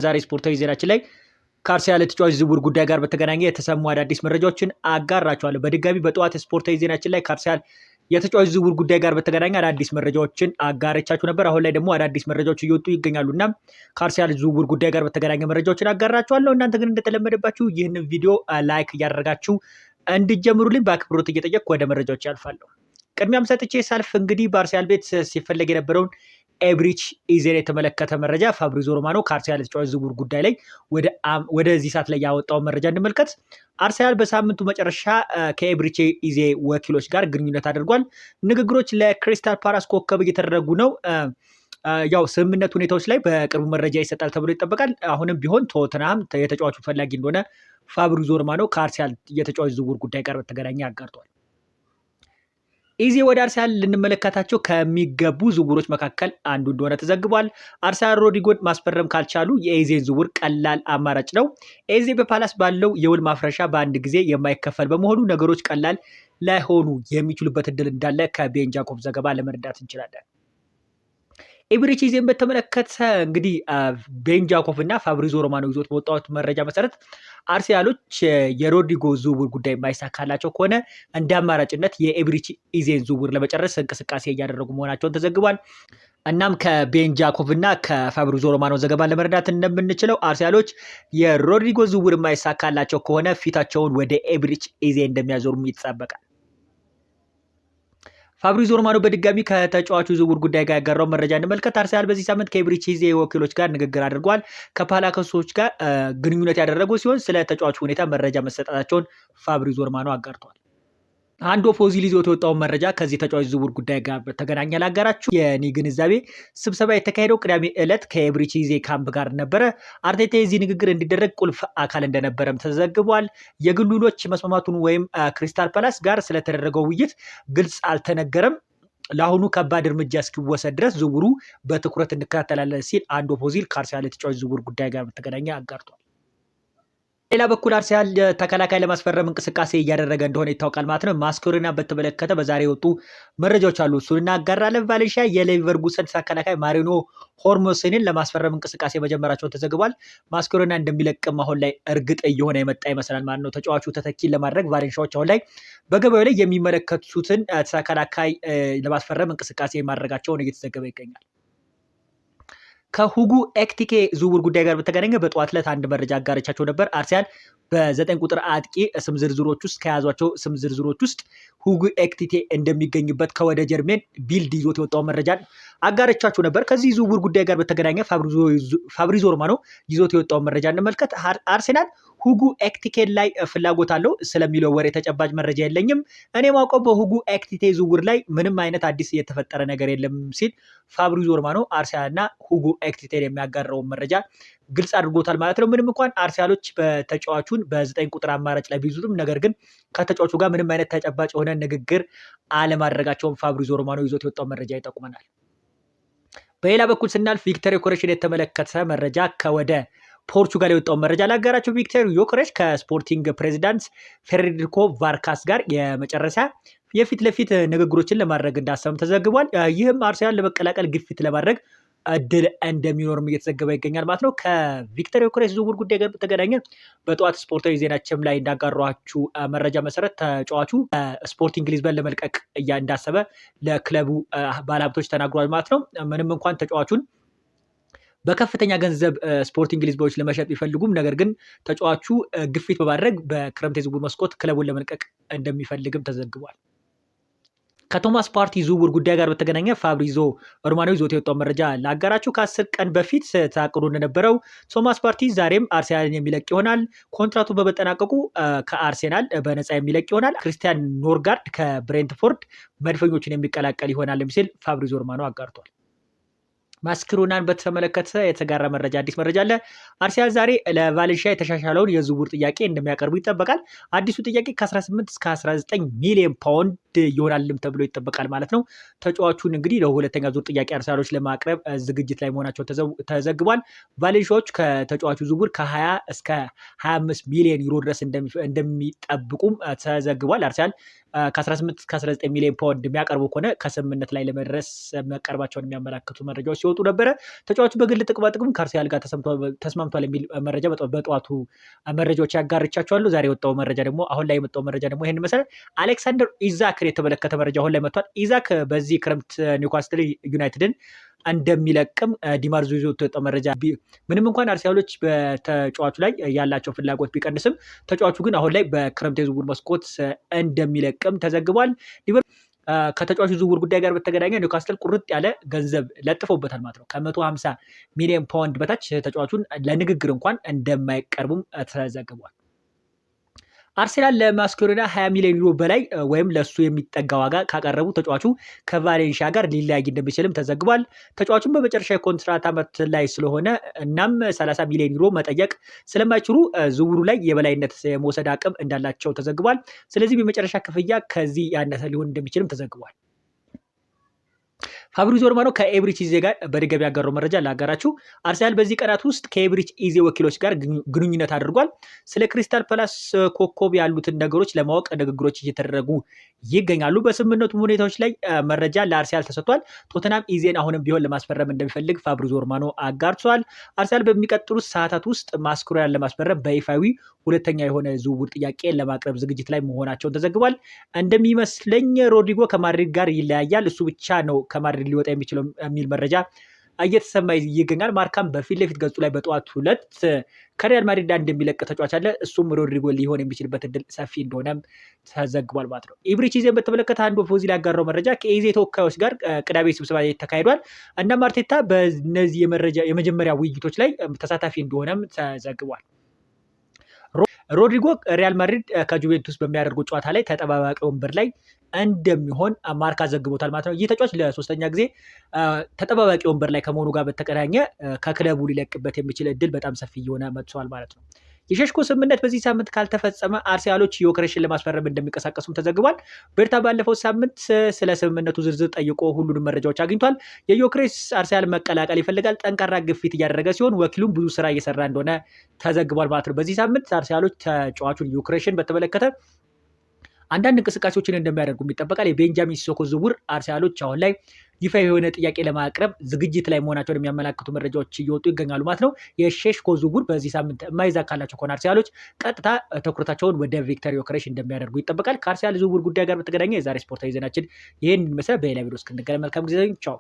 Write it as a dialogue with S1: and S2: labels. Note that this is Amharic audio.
S1: ዛሬ ስፖርታዊ ዜናችን ላይ ከአርሰናል ተጫዋች ዝውውር ጉዳይ ጋር በተገናኘ የተሰሙ አዳዲስ መረጃዎችን አጋራችኋለሁ። በድጋሚ በጠዋት ስፖርታዊ ዜናችን ላይ ከአርሰናል የተጫዋች ዝውውር ጉዳይ ጋር በተገናኘ አዳዲስ መረጃዎችን አጋርቻችሁ ነበር። አሁን ላይ ደግሞ አዳዲስ መረጃዎች እየወጡ ይገኛሉና ከአርሰናል ዝውውር ጉዳይ ጋር በተገናኘ መረጃዎችን አጋራችኋለሁ። እናንተ ግን እንደተለመደባችሁ ይህንን ቪዲዮ ላይክ እያደረጋችሁ እንድጀምሩልኝ በአክብሮት እየጠየቅኩ ወደ መረጃዎች ያልፋለሁ። ቅድሚያም ሰጥቼ ሳልፍ እንግዲህ በአርሰናል ቤት ሲፈለግ የነበረውን ኤብሪች ኢዜን የተመለከተ መረጃ ፋብሪዞ ሮማኖ ከአርሰናል ተጫዋች ዝውውር ጉዳይ ላይ ወደዚህ ሰዓት ላይ ያወጣውን መረጃ እንመልከት። አርሰናል በሳምንቱ መጨረሻ ከኤብሪች ኢዜ ወኪሎች ጋር ግንኙነት አድርጓል። ንግግሮች ለክሪስታል ፓላስ ኮከብ እየተደረጉ ነው። ያው ስምምነት ሁኔታዎች ላይ በቅርቡ መረጃ ይሰጣል ተብሎ ይጠበቃል። አሁንም ቢሆን ቶተንሃም የተጫዋቹ ፈላጊ እንደሆነ ፋብሪዞ ሮማኖ ከአርሰናል የተጫዋች ዝውውር ጉዳይ ጋር በተገናኘ አጋርቷል። ኢዜ ወደ አርሰናል ልንመለከታቸው ከሚገቡ ዝውውሮች መካከል አንዱ እንደሆነ ተዘግቧል። አርሰናል ሮድሪጎን ማስፈረም ካልቻሉ የኢዜን ዝውውር ቀላል አማራጭ ነው። ኢዜ በፓላስ ባለው የውል ማፍረሻ በአንድ ጊዜ የማይከፈል በመሆኑ ነገሮች ቀላል ላይሆኑ የሚችሉበት እድል እንዳለ ከቤን ጃኮብ ዘገባ ለመረዳት እንችላለን። ኤብሪች ኢዜን በተመለከተ እንግዲህ ቤን ጃኮብ እና ፋብሪዞ ሮማኖ ይዞት በወጣሁት መረጃ መሰረት አርሰናሎች የሮድሪጎ ዝውውር ጉዳይ የማይሳካላቸው ከሆነ እንደ አማራጭነት የኤብሪች ኢዜን ዝውውር ለመጨረስ እንቅስቃሴ እያደረጉ መሆናቸውን ተዘግቧል። እናም ከቤን ጃኮብ እና ከፋብሪዞ ሮማኖ ዘገባ ለመረዳት እንደምንችለው አርሰናሎች የሮድሪጎ ዝውውር የማይሳካላቸው ከሆነ ፊታቸውን ወደ ኤብሪች ኢዜ እንደሚያዞሩም ይጠበቃል። ፋብሪዞ ሮማኖ በድጋሚ ከተጫዋቹ ዝውውር ጉዳይ ጋር ያጋራው መረጃ እንመልከት። አርሰናል በዚህ ሳምንት ከኤብሪች ኢዜ ወኪሎች ጋር ንግግር አድርጓል። ከፓላከሶች ጋር ግንኙነት ያደረጉ ሲሆን ስለ ተጫዋቹ ሁኔታ መረጃ መሰጠታቸውን ፋብሪዞ ሮማኖ አጋርተዋል። አንድ ኦፖዚል ይዞት የወጣውን መረጃ ከዚህ ተጫዋች ዝውውር ጉዳይ ጋር በተገናኘ ላጋራችሁ። የኔ ግንዛቤ ስብሰባ የተካሄደው ቅዳሜ ዕለት ከኤብሪች ኢዜ ካምፕ ጋር ነበረ። አርቴታ የዚህ ንግግር እንዲደረግ ቁልፍ አካል እንደነበረም ተዘግቧል። የግል ውሎች መስማማቱን ወይም ክሪስታል ፓላስ ጋር ስለተደረገው ውይይት ግልጽ አልተነገረም። ለአሁኑ ከባድ እርምጃ እስኪወሰድ ድረስ ዝውውሩ በትኩረት እንከታተላለን ሲል አንድ ኦፖዚል ከአርሰናል የተጫዋች ዝውውር ጉዳይ ጋር በተገናኘ አጋርቷል። ሌላ በኩል አርሰናል ተከላካይ ለማስፈረም እንቅስቃሴ እያደረገ እንደሆነ ይታወቃል ማለት ነው። ማስኮሬና በተመለከተ በዛሬ የወጡ መረጃዎች አሉ፣ እሱን እናጋራለን። ቫሌንሺያ የሌቨርኩሰን ተከላካይ ማሪኖ ሆርሞስንን ለማስፈረም እንቅስቃሴ መጀመራቸውን ተዘግቧል። ማስኮሬና እንደሚለቅም አሁን ላይ እርግጥ እየሆነ የመጣ ይመስላል ማለት ነው። ተጫዋቹ ተተኪን ለማድረግ ቫሌንሺያዎች አሁን ላይ በገበያው ላይ የሚመለከቱትን ተከላካይ ለማስፈረም እንቅስቃሴ ማድረጋቸውን እየተዘገበ ይገኛል። ከሁጉ ኤክቲኬ ዝውውር ጉዳይ ጋር በተገናኘ በጠዋት ዕለት አንድ መረጃ አጋርቻቸው ነበር። አርሰናል በ9 ቁጥር አጥቂ ስም ዝርዝሮች ውስጥ ከያዟቸው ስም ዝርዝሮች ውስጥ ሁጉ ኤክቲኬ እንደሚገኝበት ከወደ ጀርሜን ቢልድ ይዞት የወጣው መረጃን አጋርቻችሁ ነበር። ከዚህ ዝውውር ጉዳይ ጋር በተገናኘ ፋብሪዞ ሮማኖ ይዞት የወጣው መረጃ እንመልከት። አርሰናል ሁጉ ኤክቲኬን ላይ ፍላጎት አለው ስለሚለው ወሬ ተጨባጭ መረጃ የለኝም። እኔ ማውቀው በሁጉ ኤክቲኬ ዝውውር ላይ ምንም አይነት አዲስ የተፈጠረ ነገር የለም ሲል ፋብሪዞ ሮማኖ አርሰናልና ሁጉ ኤክቲኬን የሚያጋራውን መረጃ ግልጽ አድርጎታል ማለት ነው። ምንም እንኳን አርሰናሎች በተጫዋቹን በ9 ቁጥር አማራጭ ላይ ቢይዙትም ነገር ግን ከተጫዋቹ ጋር ምንም አይነት ተጨባጭ የሆነ ንግግር አለማድረጋቸውን ፋብሪዞ ሮማኖ ይዞት የወጣው መረጃ ይጠቁመናል። በሌላ በኩል ስናልፍ ቪክተር ዮከሬስን የተመለከተ መረጃ ከወደ ፖርቹጋል የወጣውን መረጃ ላጋራቸው። ቪክተር ዮከሬስ ከስፖርቲንግ ፕሬዚዳንት ፌዴሪኮ ቫርካስ ጋር የመጨረሻ የፊት ለፊት ንግግሮችን ለማድረግ እንዳሰበም ተዘግቧል። ይህም አርሰናል ለመቀላቀል ግፊት ለማድረግ እድል እንደሚኖርም እየተዘገበ ይገኛል ማለት ነው። ከቪክተር ዮከሬስ ዝውውር ጉዳይ ጋር በተገናኘ በጠዋት ስፖርታዊ ዜናችም ላይ እንዳጋሯችሁ መረጃ መሰረት ተጫዋቹ ስፖርቲንግ ሊዝበን ለመልቀቅ እንዳሰበ ለክለቡ ባለሀብቶች ተናግሯል ማለት ነው። ምንም እንኳን ተጫዋቹን በከፍተኛ ገንዘብ ስፖርቲንግ ሊዝበኖች ለመሸጥ ቢፈልጉም ነገር ግን ተጫዋቹ ግፊት በማድረግ በክረምት የዝውውር መስኮት ክለቡን ለመልቀቅ እንደሚፈልግም ተዘግቧል። ከቶማስ ፓርቲ ዝውውር ጉዳይ ጋር በተገናኘ ፋብሪዞ ሮማኖ ይዞት የወጣው መረጃ ላጋራችሁ። ከ10 ቀን በፊት ታቅዶ እንደነበረው ቶማስ ፓርቲ ዛሬም አርሰናልን የሚለቅ ይሆናል። ኮንትራቱ በመጠናቀቁ ከአርሰናል በነፃ የሚለቅ ይሆናል። ክሪስቲያን ኖርጋርድ ከብሬንትፎርድ መድፈኞችን የሚቀላቀል ይሆናል ሲል ፋብሪዞ ሮማኖ አጋርቷል። ማስክሩናን በተመለከተ የተጋራ መረጃ አዲስ መረጃ አለ። አርሰናል ዛሬ ለቫሌንሺያ የተሻሻለውን የዝውውር ጥያቄ እንደሚያቀርቡ ይጠበቃል። አዲሱ ጥያቄ ከ18 እስከ 19 ሚሊዮን ፓውንድ ይሆናልም ተብሎ ይጠበቃል ማለት ነው። ተጫዋቹን እንግዲህ ለሁለተኛ ዙር ጥያቄ አርሰናሎች ለማቅረብ ዝግጅት ላይ መሆናቸው ተዘግቧል። ቫሌንሺያዎች ከተጫዋቹ ዝውውር ከ20 እስከ 25 ሚሊዮን ዩሮ ድረስ እንደሚጠብቁም ተዘግቧል። አርሰናል ከ18 እስከ 19 ሚሊዮን ፓውንድ የሚያቀርቡ ከሆነ ከስምምነት ላይ ለመድረስ መቀርባቸውን የሚያመላክቱ መረጃዎች ሲወጡ ነበረ። ተጫዋቹ በግል ጥቅም ከአርሰናል ጋር ተስማምቷል የሚል መረጃ በጠዋቱ መረጃዎች ያጋርቻቸዋለሁ። ዛሬ የወጣው መረጃ ደግሞ አሁን ላይ የመጣው መረጃ ደግሞ ይህን መሰረት አሌክሳንደር ኢዛክን የተመለከተ መረጃ አሁን ላይ መጥቷል። ኢዛክ በዚህ ክረምት ኒውካስትል ዩናይትድን እንደሚለቅም ዲማርዞ ይዞ የወጣው መረጃ ምንም እንኳን አርሰናሎች በተጫዋቹ ላይ ያላቸው ፍላጎት ቢቀንስም ተጫዋቹ ግን አሁን ላይ በክረምት የዝውውር መስኮት እንደሚለቅም ተዘግቧል። ከተጫዋቹ ዝውውር ጉዳይ ጋር በተገናኘ ኒውካስትል ቁርጥ ያለ ገንዘብ ለጥፎበታል ማለት ነው። ከ150 ሚሊዮን ፓውንድ በታች ተጫዋቹን ለንግግር እንኳን እንደማይቀርቡም ተዘግቧል። አርሰናል ለማስኮሬላ 20 ሚሊዮን ዩሮ በላይ ወይም ለሱ የሚጠጋ ዋጋ ካቀረቡ ተጫዋቹ ከቫሌንሺያ ጋር ሊለያይ እንደሚችልም ተዘግቧል። ተጫዋቹም በመጨረሻ የኮንትራት ዓመት ላይ ስለሆነ እናም 30 ሚሊዮን ዩሮ መጠየቅ ስለማይችሉ ዝውውሩ ላይ የበላይነት የመውሰድ አቅም እንዳላቸው ተዘግቧል። ስለዚህም የመጨረሻ ክፍያ ከዚህ ያነሰ ሊሆን እንደሚችልም ተዘግቧል። ፋብሪዚዮ ሮማኖ ከኤብሪች ኢዜ ጋር በድጋሚ ያጋራው መረጃ ላጋራችሁ። አርሰናል በዚህ ቀናት ውስጥ ከኤብሪች ኢዜ ወኪሎች ጋር ግንኙነት አድርጓል። ስለ ክሪስታል ፓላስ ኮከብ ያሉትን ነገሮች ለማወቅ ንግግሮች እየተደረጉ ይገኛሉ። በስምምነቱ ሁኔታዎች ላይ መረጃ ለአርሰናል ተሰጥቷል። ቶተናም ኢዜን አሁንም ቢሆን ለማስፈረም እንደሚፈልግ ፋብሪዚዮ ሮማኖ አጋርቷል። አርሰናል በሚቀጥሉት ሰዓታት ውስጥ ማስኮሬላን ለማስፈረም በይፋዊ ሁለተኛ የሆነ ዝውውር ጥያቄ ለማቅረብ ዝግጅት ላይ መሆናቸውን ተዘግቧል። እንደሚመስለኝ ሮድሪጎ ከማድሪድ ጋር ይለያያል፣ እሱ ብቻ ነው ከማድሪድ ሊወጣ የሚችለው የሚል መረጃ እየተሰማ ይገኛል። ማርካም በፊት ለፊት ገጹ ላይ በጠዋት 2 ከሪያል ማድሪድ እንደሚለቅ ተጫዋች አለ። እሱም ሮድሪጎ ሊሆን የሚችልበት እድል ሰፊ እንደሆነም ተዘግቧል ማለት ነው። ኤብሪች ኢዜን በተመለከተ አንዱ ፎዚ ላይ ያጋራው መረጃ ከኢዜ ተወካዮች ጋር ቅዳሜ ስብሰባ ተካሂዷል እና አርቴታ በእነዚህ የመጀመሪያ ውይይቶች ላይ ተሳታፊ እንደሆነም ተዘግቧል። ሮድሪጎ ሪያል ማድሪድ ከጁቬንቱስ በሚያደርጉ ጨዋታ ላይ ተጠባባቂ ወንበር ላይ እንደሚሆን ማርካ ዘግቦታል ማለት ነው። ይህ ተጫዋች ለሶስተኛ ጊዜ ተጠባባቂ ወንበር ላይ ከመሆኑ ጋር በተገናኘ ከክለቡ ሊለቅበት የሚችል እድል በጣም ሰፊ እየሆነ መጥቷል ማለት ነው። የሸሽኮ ስምምነት በዚህ ሳምንት ካልተፈጸመ አርሰናሎች ዮኬሬሽን ለማስፈረም እንደሚንቀሳቀሱም ተዘግቧል። ቤርታ ባለፈው ሳምንት ስለ ስምምነቱ ዝርዝር ጠይቆ ሁሉንም መረጃዎች አግኝቷል። የዮኬሬሽ አርሰናል መቀላቀል ይፈልጋል። ጠንካራ ግፊት እያደረገ ሲሆን ወኪሉም ብዙ ስራ እየሰራ እንደሆነ ተዘግቧል ማለት ነው። በዚህ ሳምንት አርሰናሎች ተጫዋቹን ዮኬሬሽን በተመለከተ አንዳንድ እንቅስቃሴዎችን እንደሚያደርጉ ይጠበቃል። የቤንጃሚን ሲስኮ ዝውውር አርሰናሎች አሁን ላይ ይፋ የሆነ ጥያቄ ለማቅረብ ዝግጅት ላይ መሆናቸውን የሚያመላክቱ መረጃዎች እየወጡ ይገኛሉ ማለት ነው። የሼሽኮ ዝውውር በዚህ ሳምንት የማይሳካላቸው ከሆነ አርሰናሎች ቀጥታ ትኩረታቸውን ወደ ቪክተር ዮኬሬሽ እንደሚያደርጉ ይጠበቃል። ከአርሰናል ዝውውር ጉዳይ ጋር በተገናኘ የዛሬ ስፖርታዊ ዜናችን ይህን ይመስላል። በሌላ ቪዲዮ እስክንገናኝ መልካም ጊዜ። ቻው።